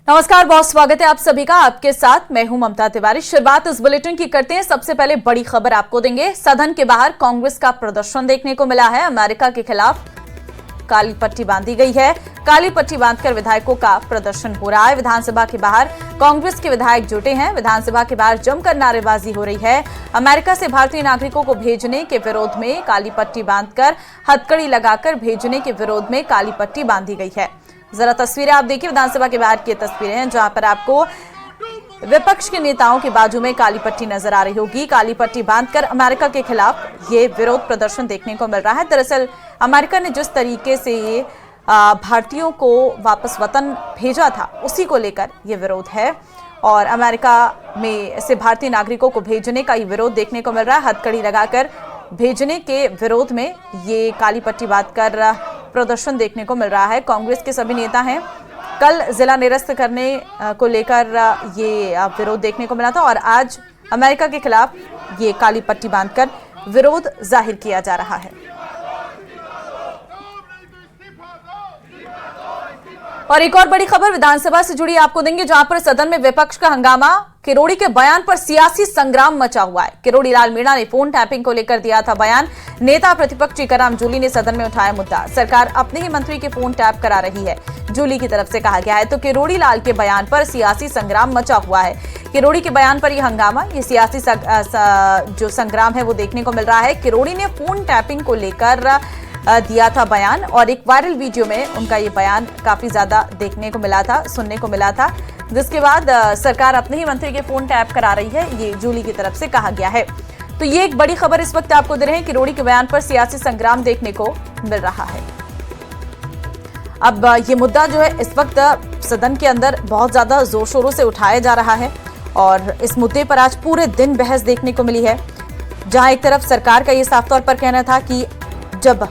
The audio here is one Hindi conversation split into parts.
नमस्कार, बहुत स्वागत है आप सभी का। आपके साथ मैं हूं ममता तिवारी। शुरुआत इस बुलेटिन की करते हैं। सबसे पहले बड़ी खबर आपको देंगे। सदन के बाहर कांग्रेस का प्रदर्शन देखने को मिला है। अमेरिका के खिलाफ काली पट्टी बांधी गई है। काली पट्टी बांधकर विधायकों का प्रदर्शन हो रहा है। विधानसभा के बाहर कांग्रेस के विधायक जुटे हैं। विधानसभा के बाहर जमकर नारेबाजी हो रही है। अमेरिका से भारतीय नागरिकों को भेजने के विरोध में काली पट्टी बांधकर, हथकड़ी लगाकर भेजने के विरोध में काली पट्टी बांधी गई है। जरा तस्वीरें आप देखिए। विधानसभा के बाहर की तस्वीरें हैं जहां पर आपको विपक्ष के नेताओं के बाजू में काली पट्टी नजर आ रही होगी। काली पट्टी बांधकर अमेरिका के खिलाफ ये विरोध प्रदर्शन देखने को मिल रहा है। दरअसल अमेरिका ने जिस तरीके से ये भारतीयों को वापस वतन भेजा था, उसी को लेकर ये विरोध है और अमेरिका में से भारतीय नागरिकों को भेजने का ये विरोध देखने को मिल रहा है। हथकड़ी लगाकर भेजने के विरोध में ये काली पट्टी बांधकर प्रदर्शन देखने को मिल रहा है। कांग्रेस के सभी नेता हैं। कल जिला निरस्त करने को लेकर ये विरोध देखने को मिला था और आज अमेरिका के खिलाफ ये काली पट्टी बांधकर विरोध जाहिर किया जा रहा है। और एक और बड़ी खबर विधानसभा से जुड़ी आपको देंगे, जहां पर सदन में विपक्ष का हंगामा। किरोड़ी के बयान पर सियासी संग्राम मचा हुआ है। किरोड़ी लाल मीणा ने फोन टैपिंग को लेकर दिया था बयान। नेता प्रतिपक्ष टीकाराम जूली ने सदन में उठाया मुद्दा। सरकार अपने ही मंत्री के फोन टैप करा रही है, जूली की तरफ से कहा गया है। तो किरोड़ी लाल के बयान पर सियासी संग्राम मचा हुआ है। किरोड़ी के बयान पर यह हंगामा, ये सियासी जो संग्राम है वो देखने को मिल रहा है। किरोड़ी ने फोन टैपिंग को लेकर दिया था बयान और एक वायरल वीडियो में उनका ये बयान काफी ज्यादा देखने को मिला था, सुनने को मिला था, जिसके बाद सरकार अपने ही मंत्री के फोन टैप करा रही है, ये जूली की तरफ से कहा गया है। तो ये एक बड़ी खबर इस वक्त आपको दे रहे हैं। किरोड़ी के बयान पर सियासी संग्राम देखने को मिल रहा है। अब ये मुद्दा जो है इस वक्त सदन के अंदर बहुत ज्यादा जोर शोरों से उठाया जा रहा है और इस मुद्दे पर आज पूरे दिन बहस देखने को मिली है। जहां एक तरफ सरकार का ये साफ तौर पर कहना था कि जब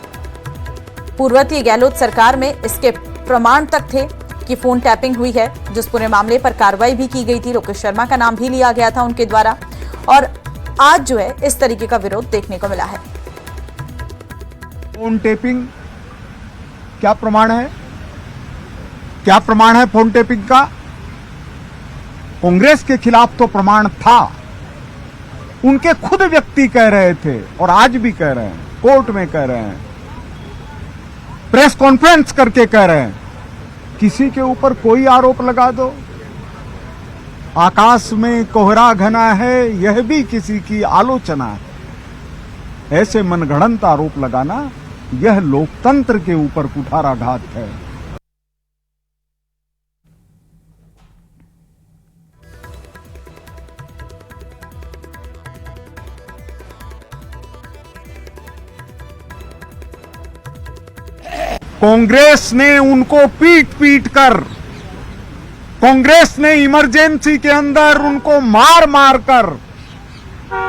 पूर्ववर्ती गहलोत सरकार में इसके प्रमाण तक थे कि फोन टैपिंग हुई है, जिस पूरे मामले पर कार्रवाई भी की गई थी, लोकेश शर्मा का नाम भी लिया गया था उनके द्वारा, और आज जो है इस तरीके का विरोध देखने को मिला है। फोन टैपिंग क्या प्रमाण है? क्या प्रमाण है फोन टैपिंग का? कांग्रेस के खिलाफ तो प्रमाण था, उनके खुद व्यक्ति कह रहे थे और आज भी कह रहे हैं, कोर्ट में कह रहे हैं, प्रेस कॉन्फ्रेंस करके कह रहे हैं। किसी के ऊपर कोई आरोप लगा दो, आकाश में कोहरा घना है, यह भी किसी की आलोचना है। ऐसे मनगढ़ंत आरोप लगाना यह लोकतंत्र के ऊपर कुठाराघात है। कांग्रेस ने उनको पीट पीट कर, कांग्रेस ने इमरजेंसी के अंदर उनको मार मार कर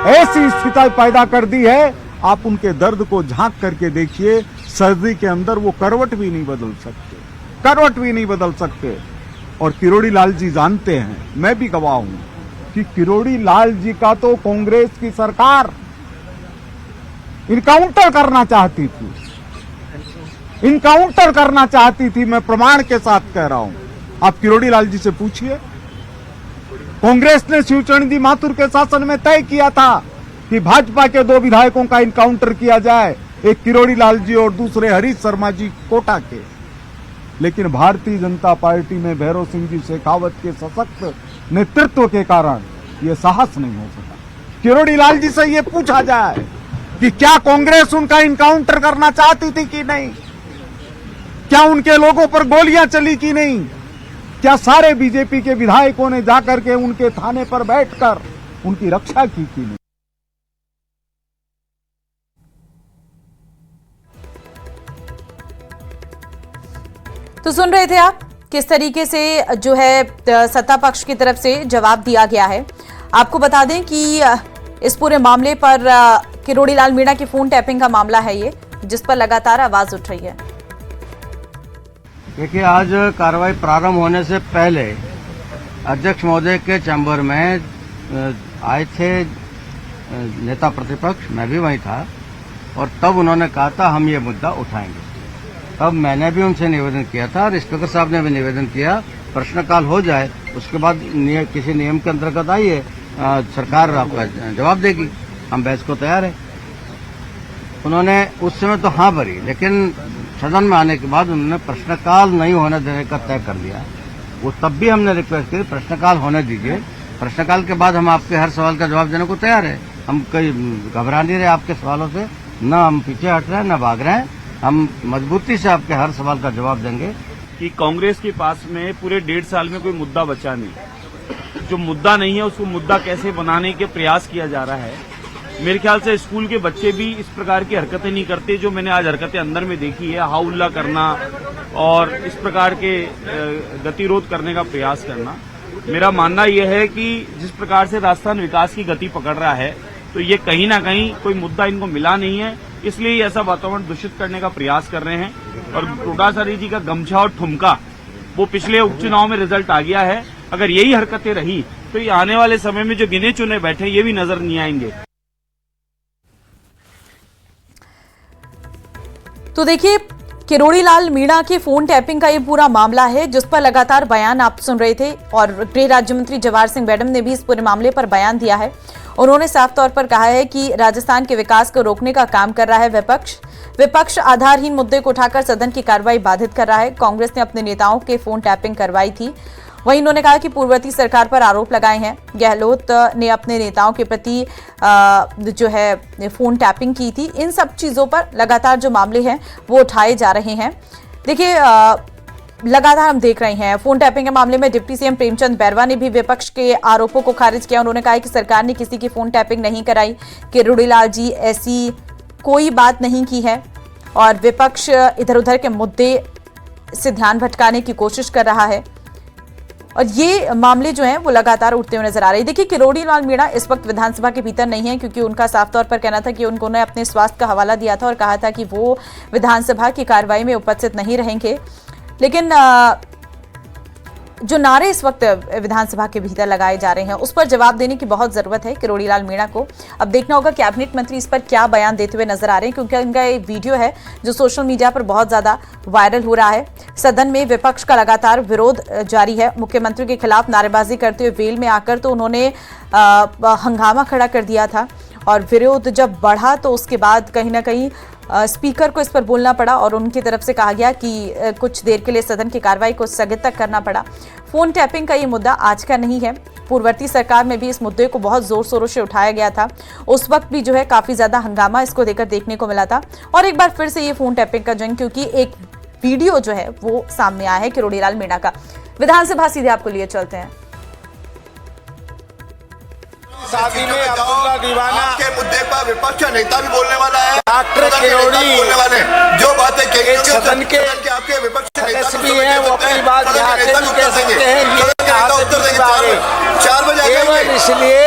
ऐसी स्थिति पैदा कर दी है। आप उनके दर्द को झांक करके देखिए, सर्दी के अंदर वो करवट भी नहीं बदल सकते, करवट भी नहीं बदल सकते। और किरोड़ी लाल जी जानते हैं, मैं भी गवाह हूं कि किरोड़ी लाल जी का तो कांग्रेस की सरकार इनकाउंटर करना चाहती थी, इनकाउंटर करना चाहती थी। मैं प्रमाण के साथ कह रहा हूं, आप किरोड़ी लाल जी से पूछिए। कांग्रेस ने शिवचरण जी माथुर के शासन में तय किया था कि भाजपा के 2 विधायकों का इनकाउंटर किया जाए, एक किरोड़ी लाल जी और दूसरे हरीश शर्मा जी कोटा के। लेकिन भारतीय जनता पार्टी में भैरव सिंह जी शेखावत के सशक्त नेतृत्व के कारण यह साहस नहीं हो सका। किरोड़ी लाल जी से यह पूछा जाए कि क्या कांग्रेस उनका इनकाउंटर करना चाहती थी कि नहीं? क्या उनके लोगों पर गोलियां चली कि नहीं? क्या सारे बीजेपी के विधायकों ने जाकर के उनके थाने पर बैठकर उनकी रक्षा की कि नहीं? तो सुन रहे थे आप किस तरीके से जो है सत्ता पक्ष की तरफ से जवाब दिया गया है। आपको बता दें कि इस पूरे मामले पर किरोड़ी लाल मीणा की फोन टैपिंग का मामला है ये, जिस पर लगातार आवाज उठ रही है। देखिए, आज कार्रवाई प्रारंभ होने से पहले अध्यक्ष महोदय के चैम्बर में आए थे नेता प्रतिपक्ष, मैं भी वहीं था, और तब उन्होंने कहा था हम ये मुद्दा उठाएंगे। तब मैंने भी उनसे निवेदन किया था और स्पीकर साहब ने भी निवेदन किया, प्रश्नकाल हो जाए, उसके बाद किसी नियम के अंतर्गत आइए, सरकार आपका जवाब देगी, हम बहस को तैयार है। उन्होंने उस समय तो हाँ भरी, लेकिन सदन में आने के बाद उन्होंने प्रश्नकाल नहीं होने देने का तय कर दिया। वो तब भी हमने रिक्वेस्ट की, प्रश्नकाल होने दीजिए, प्रश्नकाल के बाद हम आपके हर सवाल का जवाब देने को तैयार है। हम कहीं घबरा नहीं रहे आपके सवालों से, न हम पीछे हट रहे हैं न भाग रहे हैं, हम मजबूती से आपके हर सवाल का जवाब देंगे। कि कांग्रेस के पास में पूरे 1.5 साल में कोई मुद्दा बचा नहीं, जो मुद्दा नहीं है उसको मुद्दा कैसे बनाने के प्रयास किया जा रहा है। मेरे ख्याल से स्कूल के बच्चे भी इस प्रकार की हरकतें नहीं करते जो मैंने आज हरकतें अंदर में देखी है, हाउल्ला करना और इस प्रकार के गतिरोध करने का प्रयास करना। मेरा मानना यह है कि जिस प्रकार से राजस्थान विकास की गति पकड़ रहा है, तो ये कहीं ना कहीं कोई मुद्दा इनको मिला नहीं है, इसलिए ये ऐसा वातावरण दूषित करने का प्रयास कर रहे हैं। और डोटासरा जी का गमछा और ठुमका वो पिछले उपचुनाव में रिजल्ट आ गया है। अगर यही हरकतें रही तो ये आने वाले समय में जो गिने चुने बैठे ये भी नजर नहीं आएंगे। तो देखिए, किरोड़ी लाल मीणा के फोन टैपिंग का ये पूरा मामला है, जिस पर लगातार बयान आप सुन रहे थे और गृह राज्य मंत्री जवाहर सिंह मैडम ने भी इस पूरे मामले पर बयान दिया है। उन्होंने साफ तौर पर कहा है कि राजस्थान के विकास को रोकने का काम कर रहा है विपक्ष आधारहीन मुद्दे को उठाकर सदन की कार्रवाई बाधित कर रहा है। कांग्रेस ने अपने नेताओं के फोन टैपिंग करवाई थी। वहीं उन्होंने कहा कि पूर्ववर्ती सरकार पर आरोप लगाए हैं। गहलोत ने अपने नेताओं के प्रति जो है फोन टैपिंग की थी। इन सब चीजों पर लगातार जो मामले हैं वो उठाए जा रहे हैं। देखिए, लगातार हम देख रहे हैं फोन टैपिंग के मामले में डिप्टी सीएम प्रेमचंद बैरवा ने भी विपक्ष के आरोपों को खारिज किया। उन्होंने कहा कि सरकार ने किसी की फोन टैपिंग नहीं कराई, किरोड़ी लाल जी ऐसी कोई बात नहीं की है और विपक्ष इधर उधर के मुद्दे से ध्यान भटकाने की कोशिश कर रहा है। और ये मामले जो हैं वो लगातार उठते हुए नजर आ रहे हैं। देखिए, किरोड़ी लाल मीणा इस वक्त विधानसभा के भीतर नहीं है, क्योंकि उनका साफ तौर पर कहना था कि उन्होंने अपने स्वास्थ्य का हवाला दिया था और कहा था कि वो विधानसभा की कार्रवाई में उपस्थित नहीं रहेंगे। लेकिन जो नारे इस वक्त विधानसभा के भीतर लगाए जा रहे हैं उस पर जवाब देने की बहुत जरूरत है किरोड़ी लाल मीणा को। अब देखना होगा कैबिनेट मंत्री इस पर क्या बयान देते हुए नजर आ रहे हैं, क्योंकि इनका ये वीडियो है जो सोशल मीडिया पर बहुत ज्यादा वायरल हो रहा है। सदन में विपक्ष का लगातार विरोध जारी है। मुख्यमंत्री के खिलाफ नारेबाजी करते हुए वेल में आकर तो उन्होंने हंगामा खड़ा कर दिया था और विरोध जब बढ़ा तो उसके बाद कहीं ना कहीं स्पीकर को इस पर बोलना पड़ा और उनकी तरफ से कहा गया कि कुछ देर के लिए सदन की कार्रवाई को स्थगित तक करना पड़ा। फोन टैपिंग का ये मुद्दा आज का नहीं है। पूर्ववर्ती सरकार में भी इस मुद्दे को बहुत जोर शोरों से उठाया गया था। उस वक्त भी जो है काफी ज्यादा हंगामा इसको देकर देखने को मिला था। और एक बार फिर से ये फोन टैपिंग का जंग, क्योंकि एक वीडियो जो है वो सामने आया है किरोड़ी लाल मीणा का। विधानसभा सीधे आपको लिए चलते हैं। शादी में अब्दुल्ला दीवाना के मुद्दे पर विपक्ष का नेता भी बोलने वाला है, डॉक्टर किरोड़ी बोलने वाले हैं। जो बातें सदन के आपके विपक्ष सदस्य भी हैं, वो अपनी बात यहाँ से भी कह सकते हैं। ये 4 बजे केवल इसलिए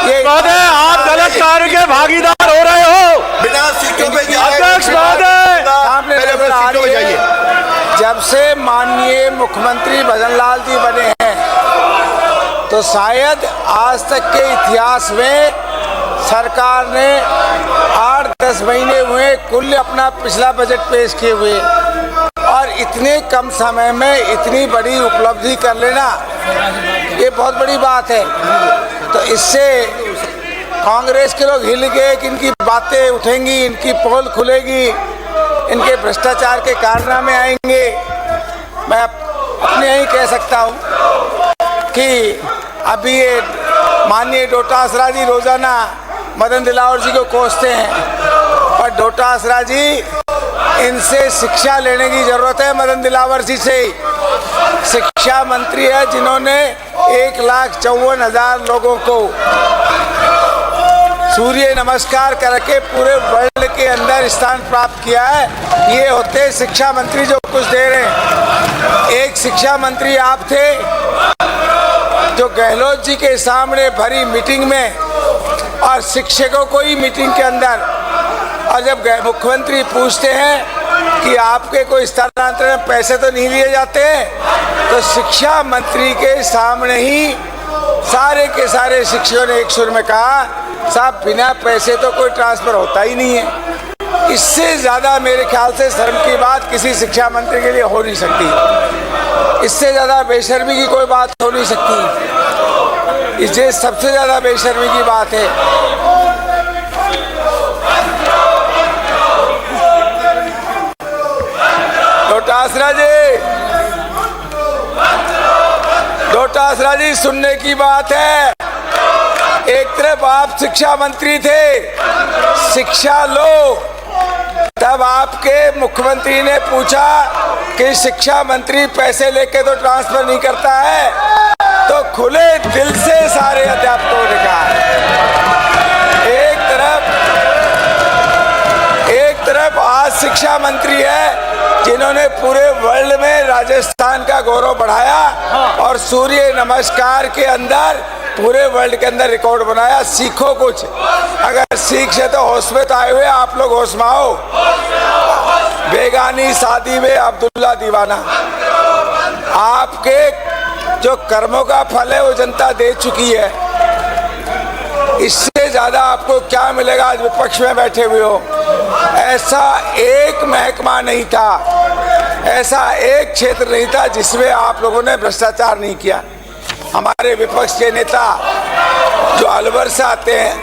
ये आप गलत कार्य के भागीदार हो रहे हो। बिना सीटों पे अध्यक्ष महोदय, सामने नजर आ रही है। जब से माननीय मुख्यमंत्री भजन लाल जी बने हैं तो शायद आज तक के इतिहास में सरकार ने 8-10 महीने हुए कुल अपना पिछला बजट पेश किए हुए और इतने कम समय में इतनी बड़ी उपलब्धि कर लेना ये बहुत बड़ी बात है। तो इससे कांग्रेस के लोग हिल गए कि इनकी बातें उठेंगी, इनकी पोल खुलेगी, इनके भ्रष्टाचार के कारनामे आएंगे। मैं अपने यही कह सकता हूँ कि अभी ये माननीय डोटासरा जी रोजाना मदन दिलावर जी को कोसते हैं, पर डोटासरा जी इनसे शिक्षा लेने की जरूरत है। मदन दिलावर जी से शिक्षा मंत्री है जिन्होंने 1,54,000 लोगों को सूर्य नमस्कार करके पूरे वर्ल्ड के अंदर स्थान प्राप्त किया है। ये होते शिक्षा मंत्री जो कुछ दे रहे हैं। एक शिक्षा मंत्री आप थे जो गहलोत जी के सामने भरी मीटिंग में और शिक्षकों को ही मीटिंग के अंदर, और जब मुख्यमंत्री पूछते हैं कि आपके कोई स्थानांतरण में पैसे तो नहीं लिए जाते, तो शिक्षा मंत्री के सामने ही सारे के सारे शिक्षकों ने एक सुर में कहा, साहब बिना पैसे तो कोई ट्रांसफर होता ही नहीं है। इससे ज्यादा मेरे ख्याल से शर्म की बात किसी शिक्षा मंत्री के लिए हो नहीं सकती। इससे ज्यादा बेशर्मी की कोई बात हो नहीं सकती। इससे सबसे ज्यादा बेशर्मी की बात है। डोटासरा जी सुनने की बात है। एक तरफ आप शिक्षा मंत्री थे, शिक्षा लो, तब आपके मुख्यमंत्री ने पूछा कि शिक्षा मंत्री पैसे लेके तो ट्रांसफर नहीं करता है, तो खुले दिल से सारे अध्यापकों ने कहा। एक तरफ आज शिक्षा मंत्री है जिन्होंने पूरे वर्ल्ड में राजस्थान का गौरव बढ़ाया और सूर्य नमस्कार के अंदर पूरे वर्ल्ड के अंदर रिकॉर्ड बनाया। सीखो कुछ, अगर सीख से तो होश में तो आए हुए आप लोग, होश में आओ। बेगानी शादी में अब्दुल्ला दीवाना, आपके जो कर्मों का फल है वो जनता दे चुकी है। इससे ज्यादा आपको क्या मिलेगा? आज विपक्ष में बैठे हुए हो। ऐसा एक महकमा नहीं था, ऐसा एक क्षेत्र नहीं था जिसमें आप लोगों ने भ्रष्टाचार नहीं किया। हमारे विपक्ष के नेता जो अलवर से आते हैं,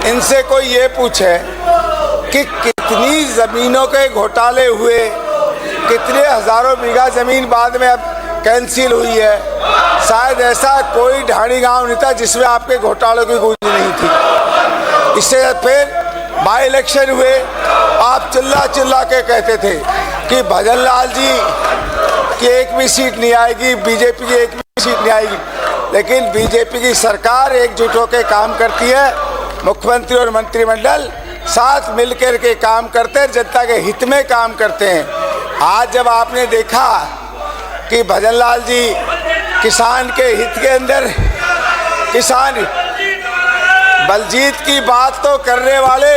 इनसे कोई ये पूछे कि कितनी जमीनों के घोटाले हुए, कितने हजारों बीघा जमीन बाद में अब कैंसिल हुई है, शायद ऐसा कोई ढाणी गांव नहीं था जिसमें आपके घोटालों की गूंज नहीं थी। इससे फिर बाई इलेक्शन हुए, आप चिल्ला चिल्ला के कहते थे कि भजनलाल जी की एक भी सीट नहीं आएगी, बीजेपी की एक भी सीट नहीं आएगी। लेकिन बीजेपी की सरकार एकजुट होकर काम करती है, मुख्यमंत्री और मंत्रिमंडल साथ मिलकर के काम करते हैं, जनता के हित में काम करते हैं। आज जब आपने देखा कि भजनलाल जी किसान के हित के अंदर, किसान बलजीत की बात तो करने वाले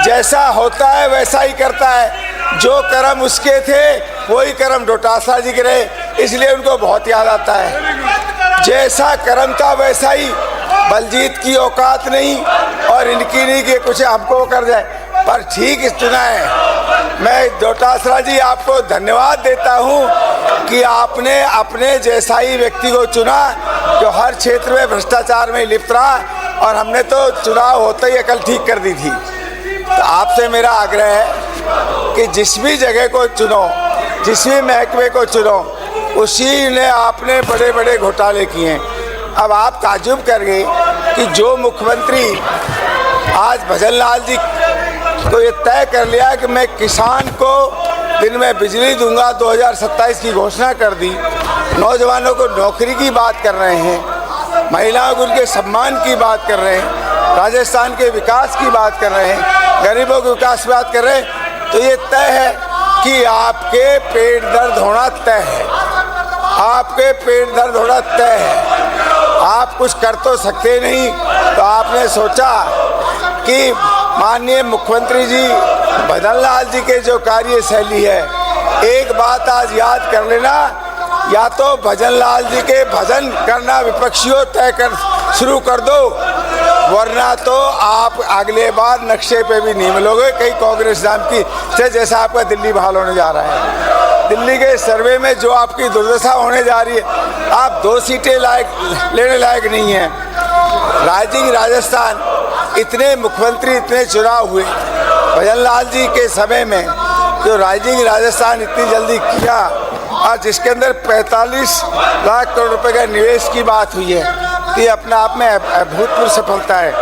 जैसा होता है वैसा ही करता है। जो कर्म उसके थे वही कर्म डोटासरा जी के रहे, इसलिए उनको बहुत याद आता है। जैसा कर्म था वैसा ही, बलजीत की औकात नहीं और इनकी नहीं कि कुछ हमको कर जाए, पर ठीक इतना है। मैं डोटासरा जी आपको धन्यवाद देता हूं कि आपने अपने जैसा ही व्यक्ति को चुना जो हर क्षेत्र में भ्रष्टाचार में लिप्त रहा, और हमने तो चुनाव होते ही अकल ठीक कर दी थी। तो आपसे मेरा आग्रह है कि जिस भी जगह को चुनो, जिस भी महकमे को चुनो, उसी ने आपने बड़े बड़े घोटाले किए। अब आप ताज्जुब कर गए कि जो मुख्यमंत्री आज भजनलाल जी को ये तय कर लिया कि मैं किसान को दिन में बिजली दूंगा, 2027 की घोषणा कर दी, नौजवानों को नौकरी की बात कर रहे हैं, महिलाओं को उनके सम्मान की बात कर रहे हैं, राजस्थान के विकास की बात कर रहे हैं, गरीबों के विकास की बात कर रहे हैं, तो ये तय है कि आपके पेट दर्द होना तय है। आपके पेट दर्द होना तय है। आप कुछ कर तो सकते नहीं, तो आपने सोचा कि माननीय मुख्यमंत्री जी भजनलाल जी के जो कार्यशैली है, एक बात आज याद कर लेना, या तो भजनलाल जी के भजन करना विपक्षियों तय कर शुरू कर दो, वरना तो आप अगले बार नक्शे पे भी नहीं मिलोगे कहीं कांग्रेस नाम की से, जैसा आपका दिल्ली बहाल होने जा रहा है। दिल्ली के सर्वे में जो आपकी दुर्दशा होने जा रही है, आप 2 सीटें लेने लायक नहीं है। राइजिंग राजस्थान, इतने मुख्यमंत्री, इतने चुनाव हुए भजनलाल जी के समय में, जो राइजिंग राजस्थान इतनी जल्दी किया और जिसके अंदर 45 लाख करोड़ रुपए का निवेश की बात हुई है, तो ये अपने आप में अभूतपूर्व सफलता है।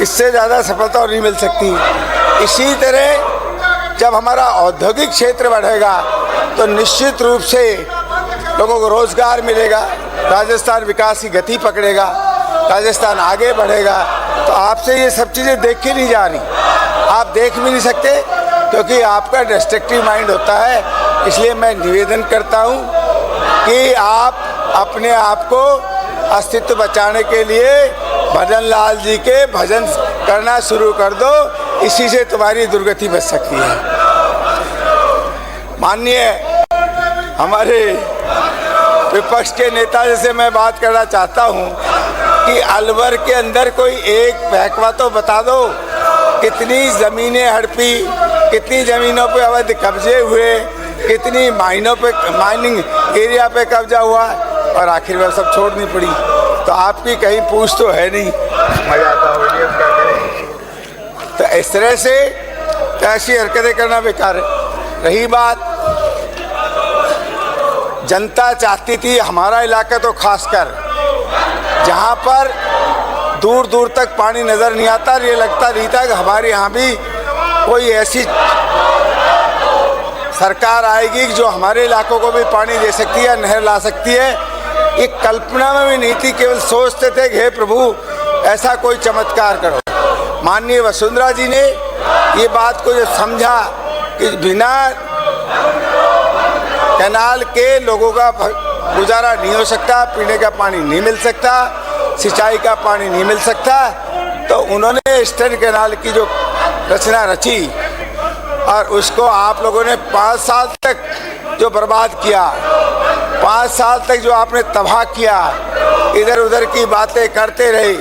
इससे ज़्यादा सफलता और नहीं मिल सकती। इसी तरह जब हमारा औद्योगिक क्षेत्र बढ़ेगा तो निश्चित रूप से लोगों को रोजगार मिलेगा, राजस्थान विकास की गति पकड़ेगा, राजस्थान आगे बढ़ेगा। तो आपसे ये सब चीज़ें देख के नहीं जा रही, आप देख भी नहीं सकते क्योंकि आपका डिस्ट्रक्टिव माइंड होता है। इसलिए मैं निवेदन करता हूँ कि आप अपने आप को अस्तित्व बचाने के लिए भजनलाल जी के भजन करना शुरू कर दो, इसी से तुम्हारी दुर्गति बच सकती है। माननीय हमारे विपक्ष के नेता जैसे मैं बात करना चाहता हूं कि अलवर के अंदर कोई एक महकमा तो बता दो कितनी जमीनें हड़पी, कितनी जमीनों पे अवैध कब्जे हुए, कितनी माइनिंग एरिया पे कब्जा हुआ, और आखिर में सब छोड़नी पड़ी। तो आपकी कहीं पूछ तो है नहीं, मजा आता हो। तो इस तरह से ऐसी हरकतें करना बेकार है। रही बात, जनता चाहती थी, हमारा इलाका तो खासकर जहाँ पर दूर दूर तक पानी नजर नहीं आता, ये लगता नहीं था कि हमारे यहाँ भी कोई ऐसी सरकार आएगी जो हमारे इलाकों को भी पानी दे सकती है, नहर ला सकती है। ये कल्पना में भी नहीं थी, केवल सोचते थे कि हे प्रभु ऐसा कोई चमत्कार करो। माननीय वसुंधरा जी ने ये बात को जो समझा कि बिना कैनाल के लोगों का गुजारा नहीं हो सकता, पीने का पानी नहीं मिल सकता, सिंचाई का पानी नहीं मिल सकता, तो उन्होंने ईस्टर्न कैनाल की जो रचना रची और उसको आप लोगों ने 5 साल तक जो बर्बाद किया, 5 साल तक जो आपने तबाह किया, इधर उधर की बातें करते रहे।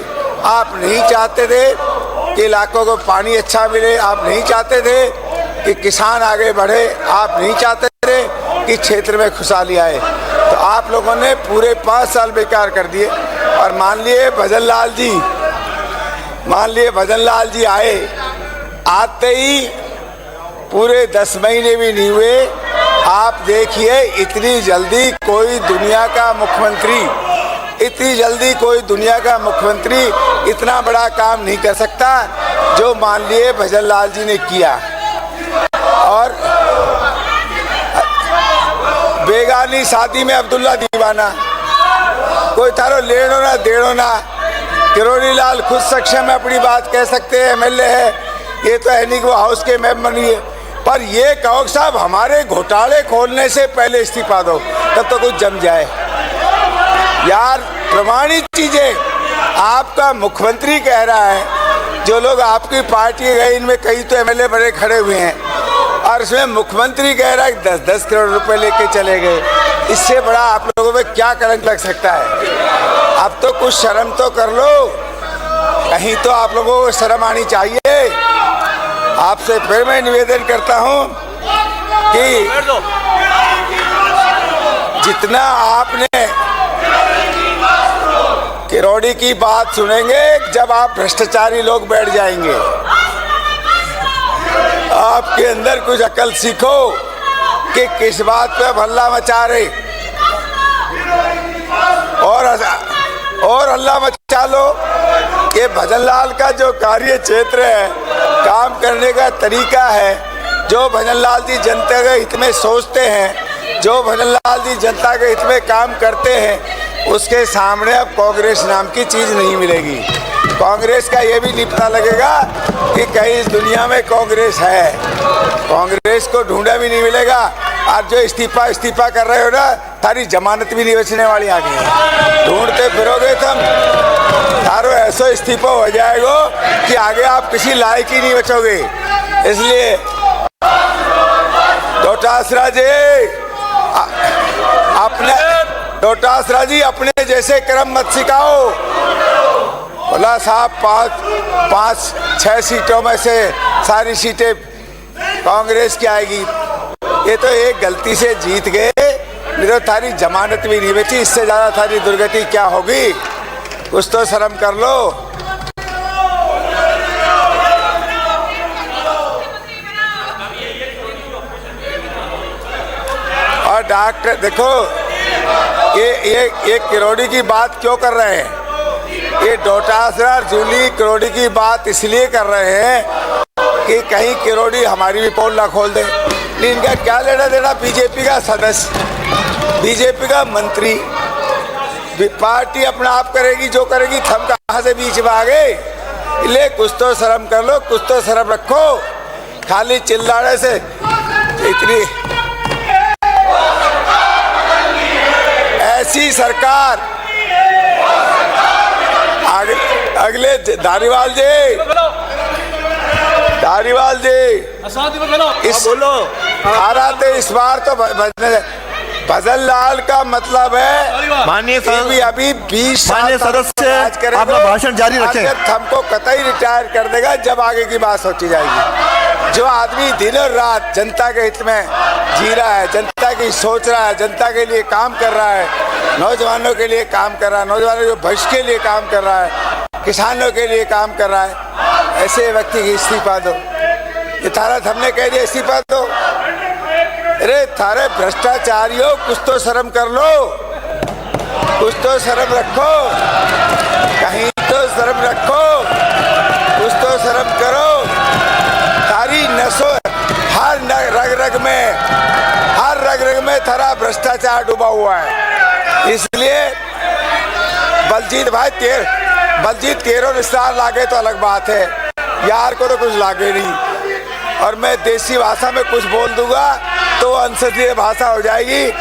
आप नहीं चाहते थे कि इलाकों को पानी अच्छा मिले, आप नहीं चाहते थे कि किसान आगे बढ़े, आप नहीं चाहते थे कि क्षेत्र में खुशहाली आए। तो आप लोगों ने पूरे 5 साल बेकार कर दिए। और मान लिए भजन लाल जी आए, आते ही पूरे 10 महीने भी नहीं हुए, आप देखिए इतनी जल्दी कोई दुनिया का मुख्यमंत्री इतना बड़ा काम नहीं कर सकता जो मान लिए भजन लाल जी ने किया। और बेगानी शादी में अब्दुल्ला दीवाना, कोई थारो लेनो ना देनो ना। किरोड़ी लाल खुद सक्षम है, अपनी बात कह सकते हैं, एमएलए है, ये तो है नहीं कि वो हाउस के मेंबर नहीं है। पर ये कहो साहब हमारे घोटाले खोलने से पहले इस्तीफा दो, तब तो कुछ जम जाए यार। प्रमाणित चीजें आपका मुख्यमंत्री कह रहा है, जो लोग आपकी पार्टी गए इनमें कई तो एमएलए बड़े खड़े हुए हैं, और उसमें मुख्यमंत्री कह रहा है 10-10 करोड़ रुपए लेके चले गए। इससे बड़ा आप लोगों में क्या कलंक लग सकता है? अब तो कुछ शर्म तो कर लो, कहीं तो आप लोगों को शर्म आनी चाहिए। आपसे फिर मैं निवेदन करता हूं कि जितना आपने किरोड़ी की बात सुनेंगे, जब आप भ्रष्टाचारी लोग बैठ जाएंगे, आपके अंदर कुछ अकल सीखो कि किस बात पे हल्ला मचा रहे, और हल्ला मचा लो कि भजन लाल का जो कार्य क्षेत्र है, काम करने का तरीका है, जो भजन लाल जी जनता के हित में सोचते हैं, जो भजन लाल जी जनता के हित में काम करते हैं, उसके सामने अब कांग्रेस नाम की चीज नहीं मिलेगी। कांग्रेस का ये भी नहीं पता लगेगा कि कहीं इस दुनिया में कांग्रेस है। कांग्रेस को ढूंढा भी नहीं मिलेगा। आज जो इस्तीफा कर रहे हो ना, तारी जमानत भी नहीं बचने वाली आगे। ढूंढते फिरोगे तुम, तारो ऐसा इस्तीफा हो जाएगा कि आगे आप किसी लायक ही नहीं बचोगे। इसलिए डोटासरा जी अपने जैसे कर्म मत सिखाओ। बोला साहब 5-6 सीटों में से सारी सीटें कांग्रेस की आएगी। ये तो एक गलती से जीत गए, नहीं तो थारी जमानत भी नहीं बची। इससे ज्यादा थारी दुर्गति क्या होगी? कुछ तो शर्म कर लो। और डॉक्टर देखो, ये किरोड़ी की बात क्यों कर रहे हैं? ये डोटासरा जूली किरोड़ी की बात इसलिए कर रहे हैं कि कहीं किरोड़ी हमारी भी पोल ना खोल दे। इनका क्या लेना देना? बीजेपी का सदस्य, बीजेपी का मंत्री, पार्टी अपना आप करेगी जो करेगी, हम कहाँ से बीच में आ गए? इसलिए कुछ तो शर्म कर लो, कुछ तो शर्म रखो। खाली चिल्लाने से इतनी ऐसी सरकार अगले धारीवाल जी इस बोलो आ रहा थे। इस बार तो भजन लाल का मतलब है माननीय अभी 20 साल माननीय सदस्य अपना भाषण जारी रखें। हमको कतई रिटायर कर देगा जब आगे की बात सोची जाएगी। जो आदमी दिनों रात जनता के हित में जी रहा है, जनता की सोच रहा है, जनता के लिए काम कर रहा है, नौजवानों के लिए काम कर रहा है, नौजवानों के भविष्य के लिए काम कर रहा है, किसानों के लिए काम कर रहा है, ऐसे व्यक्ति की इस्तीफा दो। ये थारा हमने कह दिया इस्तीफा दो। अरे थारे भ्रष्टाचारियों, कुछ तो शर्म कर लो, कुछ तो शर्म रखो, कहीं तो शर्म रखो, कुछ तो शर्म करो। थारी नसों, हर रग रग में थारा भ्रष्टाचार डूबा हुआ है। इसलिए बलजीत केरो निस्तार लागे तो अलग बात है, यार को तो कुछ लागे नहीं। और मैं देसी भाषा में कुछ बोल दूंगा तो अंशजीय भाषा हो जाएगी।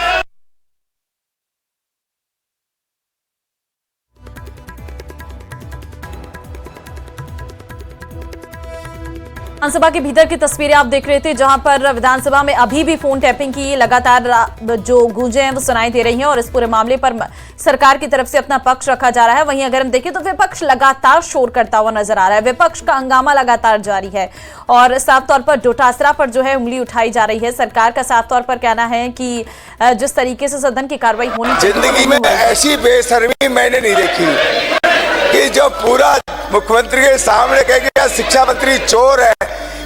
विधानसभा के भीतर की तस्वीरें आप देख रहे थे, जहां पर विधानसभा में अभी भी फोन टैपिंग की लगातार जो गूंजें हैं वो सुनाई दे रही हैं और इस पूरे मामले पर सरकार की तरफ से अपना पक्ष रखा जा रहा है। वहीं अगर हम देखें तो विपक्ष लगातार शोर करता हुआ नजर आ रहा है। विपक्ष का हंगामा लगातार जारी है और साफ तौर पर डोटासरा पर जो है उंगली उठाई जा रही है। सरकार का साफ तौर पर कहना है कि जिस तरीके से सदन की कार्रवाई होनी चाहिए, जिंदगी में ऐसी बेशर्मी मैंने नहीं देखी कि जो पूरा मुख्यमंत्री के सामने कहेगा शिक्षा मंत्री चोर है।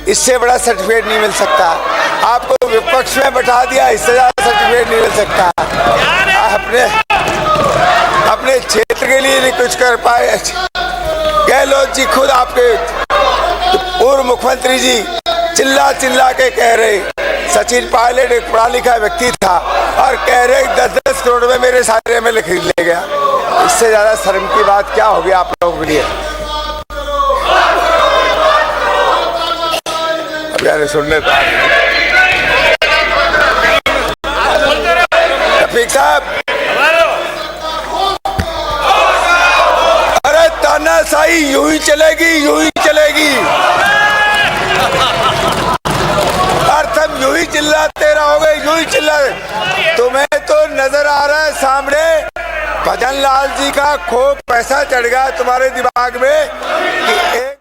इससे बड़ा सर्टिफिकेट नहीं मिल सकता। आपको विपक्ष में बैठा दिया, इससे ज्यादा सर्टिफिकेट नहीं मिल सकता। अपने क्षेत्र के लिए नहीं कुछ कर पाए। गहलोत जी खुद आपके पूर्व मुख्यमंत्री जी चिल्ला के कह रहे, सचिन पायलट एक पढ़ा लिखा व्यक्ति था और कह रहे 10-10 करोड़ में मेरे सारे एमएलए खरीद ले गया। इससे ज्यादा शर्म की बात क्या होगी आप लोगों के लिए? अब यार सुनने रफीक साहब, अरे तानाशाही यूं ही चलेगी, यूं ही चलेगी। अर्थम यूं ही चिल्लाते रहोगे, यूं ही चिल्लाते। तुम्हें तो नजर आ रहा है सामने भजन लाल जी का खूब पैसा चढ़ गया तुम्हारे दिमाग में कि एक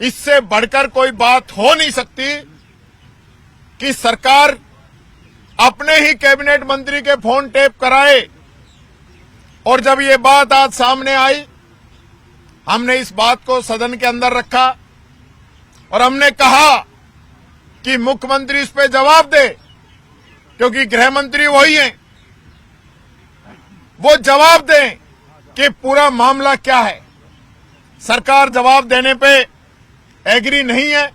इससे बढ़कर कोई बात हो नहीं सकती कि सरकार अपने ही कैबिनेट मंत्री के फोन टेप कराए। और जब ये बात आज सामने आई, हमने इस बात को सदन के अंदर रखा और हमने कहा कि मुख्यमंत्री इस पे जवाब दे, क्योंकि गृह मंत्री वही हैं, वो जवाब दें कि पूरा मामला क्या है। सरकार जवाब देने पे एग्री नहीं है।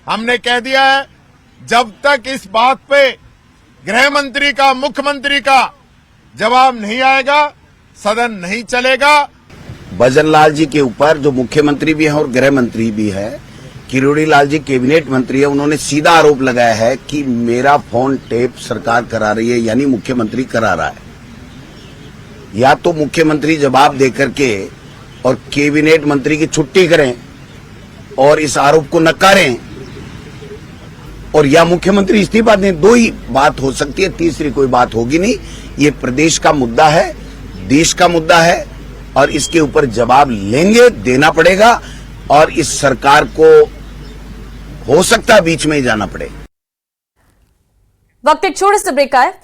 हमने कह दिया है जब तक इस बात पे गृह मंत्री का, मुख्यमंत्री का जवाब नहीं आएगा, सदन नहीं चलेगा। भजन लाल जी के ऊपर जो मुख्यमंत्री भी हैं और गृह मंत्री भी है, किरोड़ी लाल जी कैबिनेट मंत्री है, उन्होंने सीधा आरोप लगाया है कि मेरा फोन टेप सरकार करा रही है, यानी मुख्यमंत्री करा रहा है। या तो मुख्यमंत्री जवाब देकर के और कैबिनेट मंत्री की छुट्टी करें और इस आरोप को नकारें, और या मुख्यमंत्री इस्तीफा दें। दो ही बात हो सकती है, तीसरी कोई बात होगी नहीं। ये प्रदेश का मुद्दा है, देश का मुद्दा है और इसके ऊपर जवाब लेंगे, देना पड़ेगा। और इस सरकार को हो सकता है बीच में ही जाना पड़े। वक्त एक छोटे से ब्रेक का है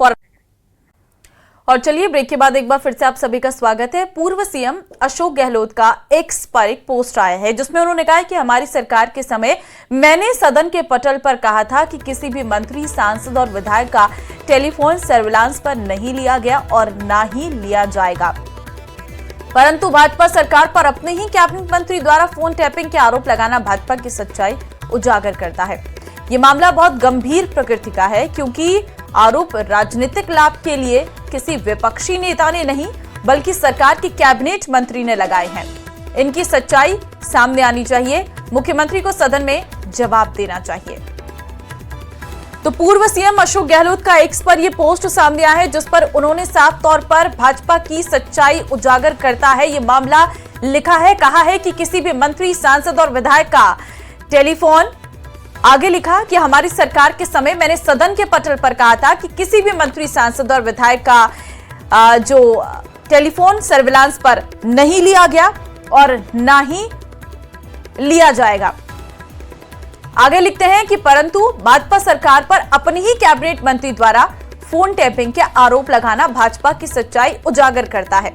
और चलिए ब्रेक के बाद एक बार फिर से आप सभी का स्वागत है। पूर्व सीएम अशोक गहलोत का एक्स पर एक पोस्ट आया है जिसमें उन्होंने कहा है कि हमारी सरकार के समय मैंने सदन के पटल पर कहा था कि किसी भी मंत्री, सांसद और विधायक का टेलीफोन सर्विलांस पर नहीं लिया गया और ना ही लिया जाएगा। परंतु भाजपा सरकार पर अपने ही कैबिनेट मंत्री द्वारा फोन टैपिंग के आरोप लगाना भाजपा की सच्चाई उजागर करता है। ये मामला बहुत गंभीर प्रकृति का है क्योंकि आरोप राजनीतिक लाभ के लिए किसी विपक्षी नेता ने नहीं बल्कि सरकार के कैबिनेट मंत्री ने लगाए हैं। इनकी सच्चाई सामने आनी चाहिए, मुख्यमंत्री को सदन में जवाब देना चाहिए। तो पूर्व सीएम अशोक गहलोत का एक्स पर यह पोस्ट सामने आया है जिस पर उन्होंने साफ तौर पर भाजपा की सच्चाई उजागर करता है ये मामला लिखा है। कहा है कि किसी भी मंत्री, सांसद और विधायक का टेलीफोन आगे लिखा कि हमारी सरकार के समय मैंने सदन के पटल पर कहा था कि किसी भी मंत्री, सांसद और विधायक का जो टेलीफोन सर्विलांस पर नहीं लिया गया और ना ही लिया जाएगा। आगे लिखते हैं कि परंतु भाजपा सरकार पर अपनी ही कैबिनेट मंत्री द्वारा फोन टैपिंग के आरोप लगाना भाजपा की सच्चाई उजागर करता है।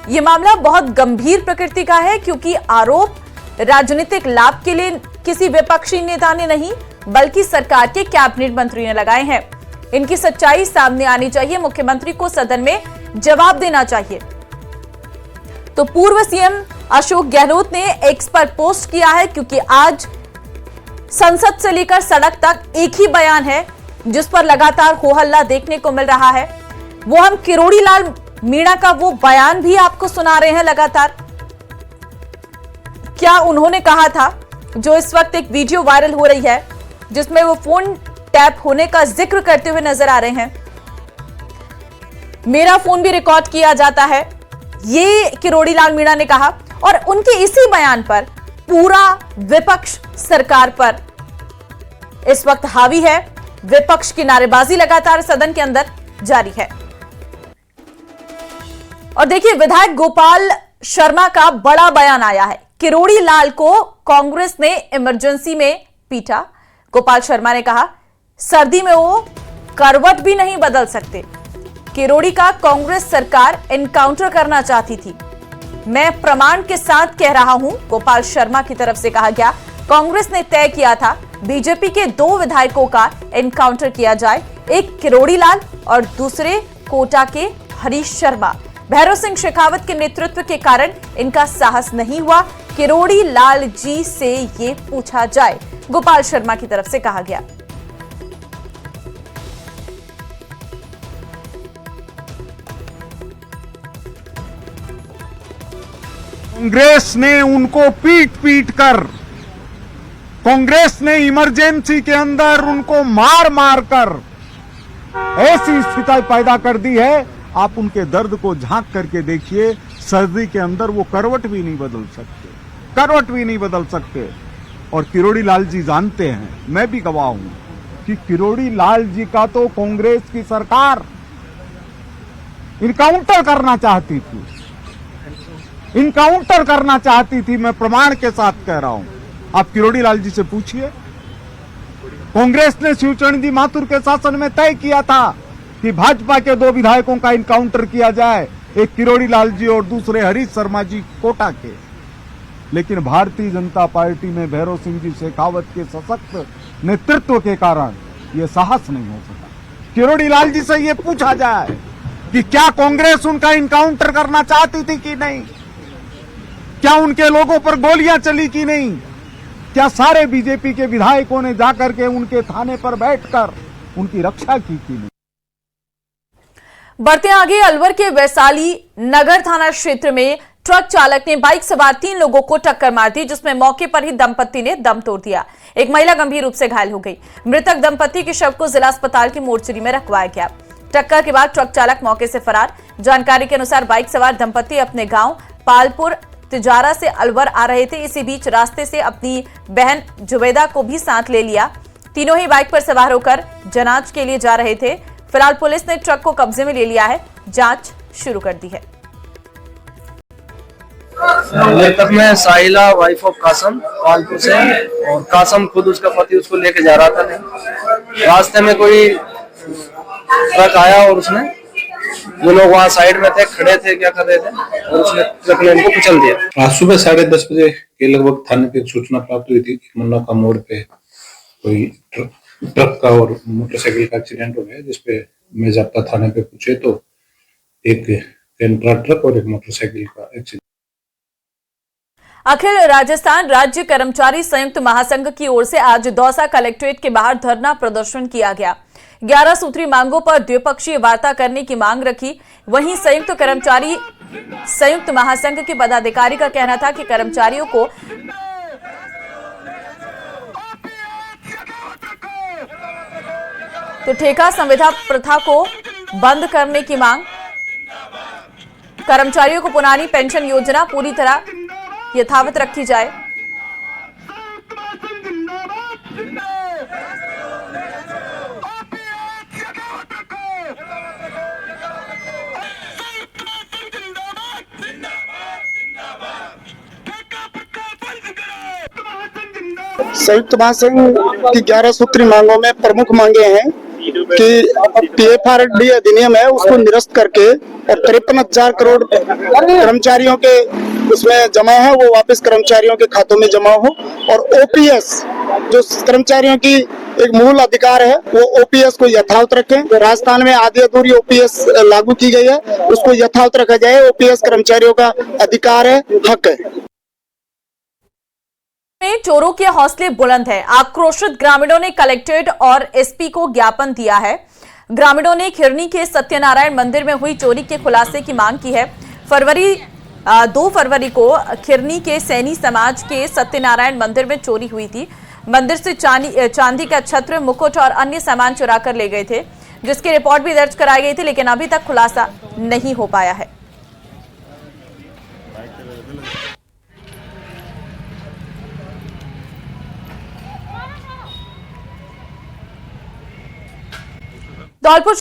यह मामला बहुत गंभीर प्रकृति का है, क्योंकि आरोप राजनीतिक लाभ के लिए किसी विपक्षी नेता ने नहीं बल्कि सरकार के कैबिनेट मंत्री ने लगाए हैं। इनकी सच्चाई सामने आनी चाहिए। मुख्यमंत्री को सदन में जवाब देना चाहिए। तो पूर्व सीएम अशोक गहलोत ने एक्स पर पोस्ट किया है, क्योंकि आज संसद से लेकर सड़क तक एक ही बयान है जिस पर लगातार हो हल्ला देखने को मिल रहा है। वो हम किरोड़ी लाल मीणा का वो बयान भी आपको सुना रहे हैं लगातार। क्या उन्होंने कहा था, जो इस वक्त एक वीडियो वायरल हो रही है जिसमें वो फोन टैप होने का जिक्र करते हुए नजर आ रहे हैं। मेरा फोन भी रिकॉर्ड किया जाता है, ये किरोड़ी लाल मीणा ने कहा। और उनके इसी बयान पर पूरा विपक्ष सरकार पर इस वक्त हावी है। विपक्ष की नारेबाजी लगातार सदन के अंदर जारी है। और देखिए, विधायक गोपाल शर्मा का बड़ा बयान आया है। किरोड़ी लाल को कांग्रेस ने इमरजेंसी में पीटा। गोपाल शर्मा ने कहा, सर्दी में वो करवट भी नहीं बदल सकते। किरोड़ी का कांग्रेस सरकार एनकाउंटर करना चाहती थी। मैं प्रमाण के साथ कह रहा हूं, गोपाल शर्मा की तरफ से कहा गया। कांग्रेस ने तय किया था बीजेपी के 2 विधायकों का एनकाउंटर किया जाए, एक किरोड़ी लाल और दूसरे कोटा के हरीश शर्मा। भैरव सिंह शेखावत के नेतृत्व के कारण इनका साहस नहीं हुआ। किरोड़ी लाल जी से ये पूछा जाए, गोपाल शर्मा की तरफ से कहा गया। कांग्रेस ने उनको पीट पीट कर, कांग्रेस ने इमरजेंसी के अंदर उनको मार मार कर ऐसी स्थिति पैदा कर दी है। आप उनके दर्द को झांक करके देखिए, सर्दी के अंदर वो करवट भी नहीं बदल सकते, करवट भी नहीं बदल सकते। और किरोड़ी लाल जी जानते हैं, मैं भी गवाह हूं, कि किरोड़ी लाल जी का तो कांग्रेस की सरकार इनकाउंटर करना चाहती थी, इनकाउंटर करना चाहती थी। मैं प्रमाण के साथ कह रहा हूं। आप किरोड़ी लाल जी से पूछिए। कांग्रेस ने शिवचरण जी माथुर के शासन में तय किया था कि भाजपा के 2 विधायकों का इनकाउंटर किया जाए, एक किरोड़ी लाल जी और दूसरे हरीश शर्मा जी कोटा के। लेकिन भारतीय जनता पार्टी में भैरव सिंह जी शेखावत के सशक्त नेतृत्व के कारण यह साहस नहीं हो सका। किरोड़ी लाल जी से यह पूछा जाए कि क्या कांग्रेस उनका इनकाउंटर करना चाहती थी कि नहीं, क्या उनके लोगों पर गोलियां चली कि नहीं, क्या सारे बीजेपी के विधायकों ने जाकर के उनके थाने पर बैठकर उनकी रक्षा की कि नहीं। बढ़ते आगे, अलवर के वैशाली नगर थाना क्षेत्र में ट्रक चालक ने बाइक सवार 3 लोगों को टक्कर मार दी, जिसमें मौके पर ही दंपत्ति ने दम तोड़ दिया। एक महिला गंभीर रूप से घायल हो गई। मृतक दंपत्ति के शव को जिला अस्पताल की मोर्चरी में रखवाया गया। टक्कर के बाद ट्रक चालक मौके से फरार। जानकारी के अनुसार बाइक सवार दंपत्ति अपने गांव पालपुर तिजारा से अलवर आ रहे थे। इसी बीच रास्ते से अपनी बहन जुबैदा को भी साथ ले लिया। तीनों ही बाइक पर सवार होकर जनाज के लिए जा रहे थे। फिलहाल पुलिस ने ट्रक को कब्जे में ले लिया है, जांच शुरू कर दी है। मृतक में साहिला वाइफ ऑफ कासम पालपुर से, और कासम खुद उसका पति उसको लेके जा रहा था। नहीं, रास्ते में कोई ट्रक आया और उसने, जो लोग वहाँ साइड में थे, खड़े थे, क्या कर रहे थे, और उसने ट्रक ने उनको कुचल दिया। आज सुबह 10:30 बजे के लगभग थाने पे एक सूचना प्राप्त हुई थी कि मुन्ना का मोड़ पे कोई ट्रक का और मोटरसाइकिल का एक्सीडेंट हो गया, जिसपे मेजाप्ता थाने पे पूछे तो एक कैंट्रा ट्रक और एक मोटरसाइकिल का एक्सीडेंट। अखिल राजस्थान राज्य कर्मचारी संयुक्त महासंघ की ओर से आज दौसा कलेक्ट्रेट के बाहर धरना प्रदर्शन किया गया। 11 सूत्री मांगों पर द्विपक्षीय वार्ता करने की मांग रखी। वहीं संयुक्त कर्मचारी संयुक्त महासंघ के पदाधिकारी का कहना था कि कर्मचारियों को तो ठेका संविदा प्रथा को बंद करने की मांग, कर्मचारियों को पुरानी पेंशन योजना पूरी तरह यथावत रखी जाए। संयुक्त महासंघ की 11 सूत्री मांगों में प्रमुख मांगे हैं कि पीएफआरडी अधिनियम है उसको निरस्त करके और 53,000 करोड़ कर्मचारियों के उसमें जमा है वो वापस कर्मचारियों के खातों में जमा हो, और ओपीएस जो कर्मचारियों की एक मूल अधिकार है वो ओपीएस को यथावत रखें। राजस्थान में आधी अधूरी ओपीएस लागू की गई है, उसको यथावत रखा जाए। ओपीएस कर्मचारियों का अधिकार है, हक है। में चोरों के हौसले बुलंद है। आक्रोशित ग्रामीणों ने कलेक्ट्रेट और एसपी को ज्ञापन दिया है। ग्रामीणों ने खिरनी के सत्यनारायण मंदिर में हुई चोरी के खुलासे की मांग की है। 2 फरवरी को खिरनी के सैनी समाज के सत्यनारायण मंदिर में चोरी हुई थी। मंदिर से चांदी का छत्र, मुकुट और अन्य सामान चुरा कर ले गए थे, जिसकी रिपोर्ट भी दर्ज कराई गई थी, लेकिन अभी तक खुलासा नहीं हो पाया है। धौलपुर